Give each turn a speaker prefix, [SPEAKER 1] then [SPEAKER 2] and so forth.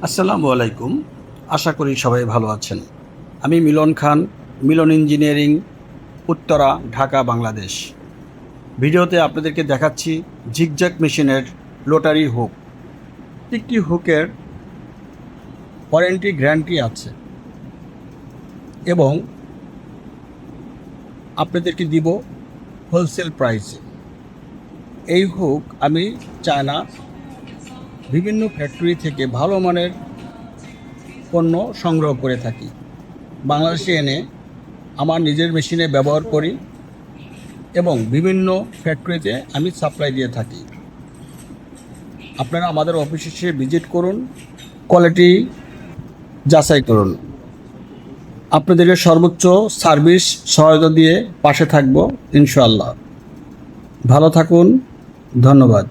[SPEAKER 1] আসসালামু আলাইকুম। আশা করি সবাই ভালো আছেন। আমি মিলন খান, মিলন ইঞ্জিনিয়ারিং, উত্তরা, ঢাকা, বাংলাদেশ। ভিডিওতে আপনাদেরকে দেখাচ্ছি জিগজ্যাগ মেশিনের লোটারি হুক। প্রত্যেকটি হুকের ওয়ারেন্টি গ্যারান্টি আছে এবং আপনাদেরকে দিব হোলসেল প্রাইসে। এই হুক আমি চায়না বিভিন্ন ফ্যাক্টরি থেকে ভালো মানের পণ্য সংগ্রহ করে থাকি। বাংলাদেশে এনে আমার নিজের মেশিনে ব্যবহার করি এবং বিভিন্ন ফ্যাক্টরিতে আমি সাপ্লাই দিয়ে থাকি। আপনারা আমাদের অফিসে এসে ভিজিট করুন, কোয়ালিটি যাচাই করুন। আপনাদেরকে সর্বোচ্চ সার্ভিস সহায়তা দিয়ে পাশে থাকব ইনশাআল্লাহ। ভালো থাকুন, ধন্যবাদ।